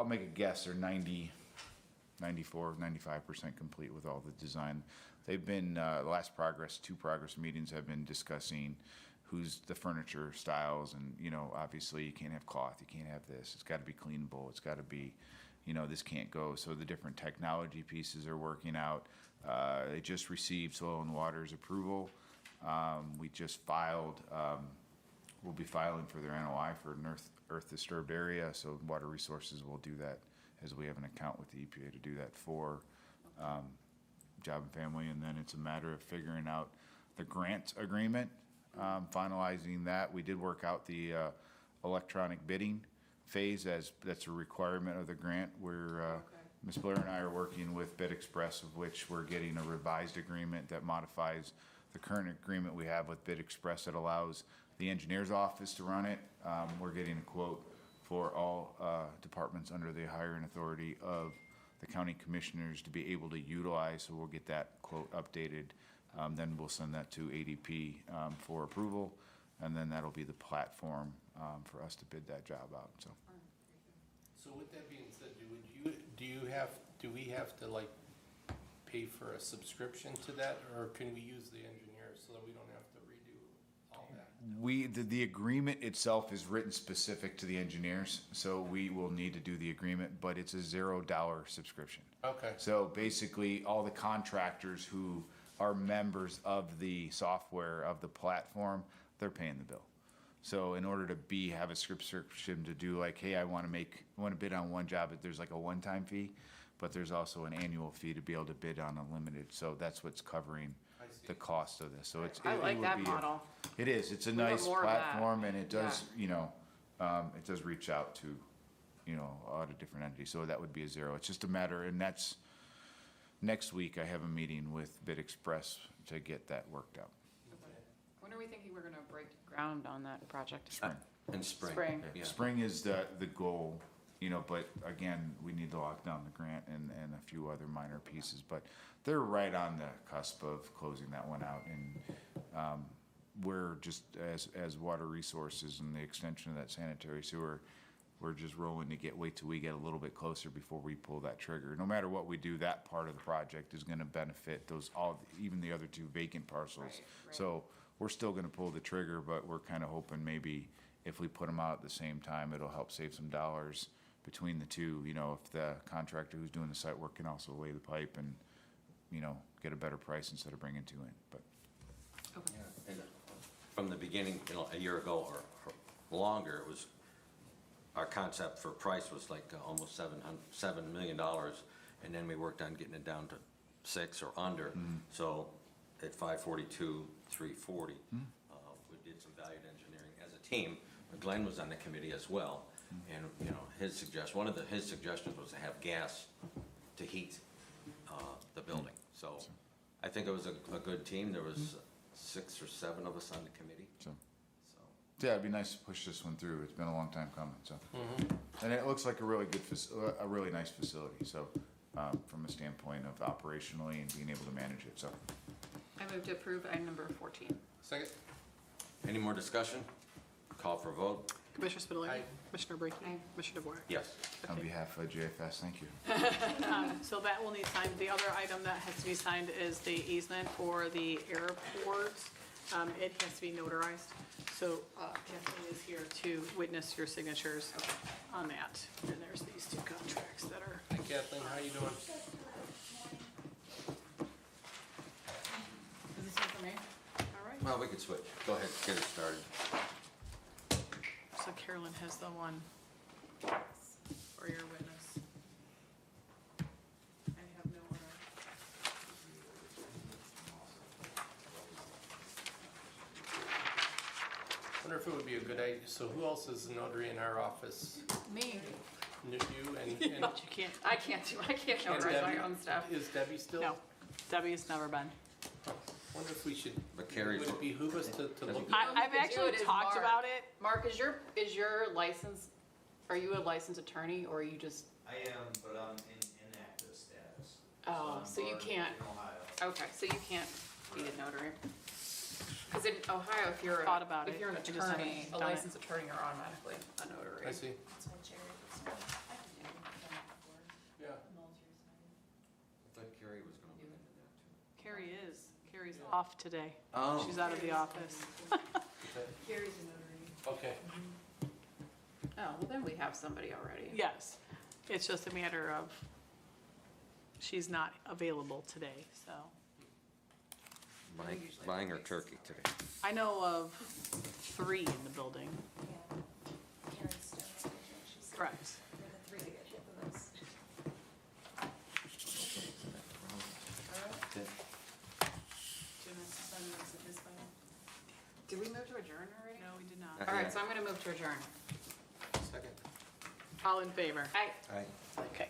make a guess, they're 94, 95% complete with all the design. They've been, the last 2 progress meetings have been discussing who's the furniture styles and, obviously you can't have cloth, you can't have this, it's gotta be cleanable, it's gotta be, this can't go. So the different technology pieces are working out. They just received Soil and Water's approval. We just filed, we'll be filing for their NOI for an earth disturbed area, so Water Resources will do that as we have an account with the EPA to do that for Job and Family, and then it's a matter of figuring out the grant agreement, finalizing that. We did work out the electronic bidding phase as that's a requirement of the grant. Where Ms. Blair and I are working with Bid Express, of which we're getting a revised agreement that modifies the current agreement we have with Bid Express that allows the engineer's office to run it. We're getting a quote for all departments under the hiring authority of the county commissioners to be able to utilize, so we'll get that quote updated. Then we'll send that to ADP for approval, and then that'll be the platform for us to bid that job out, so. So with that being said, do we have to like pay for a subscription to that, or can we use the engineers so that we don't have to redo all that? The agreement itself is written specific to the engineers, so we will need to do the agreement, but it's a $0 subscription. Okay. So basically, all the contractors who are members of the software, of the platform, they're paying the bill. So in order to have a subscription to do like, hey, I want to bid on one job, but there's like a one-time fee, but there's also an annual fee to be able to bid on unlimited. So that's what's covering the cost of this. So I like that model. It is. It's a We want nice more of that. platform, and it does, it does reach out to, a lot of different entities. So that would be a $0. It's just a matter, and that's next week. I have a meeting with Bid Express to get that worked out. When are we thinking we're gonna break ground on that project? Spring. In spring. Spring. Yeah. Spring is the goal, but again, we need to lock down the grant and a few other minor pieces, but they're right on the cusp of closing that one out, and we're just, as Water Resources and the extension of that sanitary sewer, we're just rolling to wait till we get a little bit closer before we pull that trigger. No matter what we do, that part of the project is gonna benefit even the other 2 vacant parcels. So we're still gonna pull the trigger, but we're kinda hoping maybe if we put them out at the same time, it'll help save some dollars between the 2. You know, if the contractor who's doing the site work can also lay the pipe and, you know, get a better price instead of bringing 2 in, but. And from the beginning, you know, a year ago or longer, it was, our concept for price was like almost $7 million. And then we worked on getting it down to 6 or under. So at 542, 340, we did some valued engineering as a team. Glenn was on the committee as well. And, you know, his suggestions was to have gas to heat the building. So I think it was a good team. There was 6 or 7 of us on the committee. So, yeah, it'd be nice to push this one through. It's been a long time coming, so. And it looks like a really good, a really nice facility, so, from a standpoint of operationally and being able to manage it, so. I move to approve item number 14. Second? Any more discussion? Call for a vote? Commissioner Spudler. Aye. Commissioner Brackey. Aye. Commissioner DeWart. Yes. On Okay. behalf of JFS, thank you. So that will need signed. The other item that has to be signed is the easement for the airport. It has to be notarized. So Kathleen is here to witness your signatures on that. And there's these 2 contracts that are. Hi Kathleen, how you doing? Is this one for me? All right. Well, we could switch. Go ahead, get it started. So Carolyn has the one for your witness. I have no other. Wonder if it would be a good idea, so who else is a notary in our office? Me. You and But you can't. I can't notarize my own stuff. Is Debbie still? No, Debbie has never been. Wonder if we should, But Carrie's- would it behoove us to look? I've could do actually it as talked Mark. about it. Mark, is your license, are you a licensed attorney or are you just, I am, but I'm in inactive status. oh, I'm so you barred can't, in Ohio. okay, so you can't be a notary? Because in Ohio, if you're, Thought about if it, you're an I just attorney, haven't a done it. licensed attorney, you're automatically a notary. I see, yeah. I thought Carrie was gonna look into that too. Carrie is. Carrie's off today. Oh. She's out of the office. Carrie's a notary. Okay, Oh, well then we have somebody already. Yes, it's just a matter of, she's not available today, so. Buying her turkey today. I know of 3 in the building. Correct. Did we move to adjourn already? No, we did not. All right, so I'm gonna move to adjourn. second. All in favor? Aye. Aye. Okay.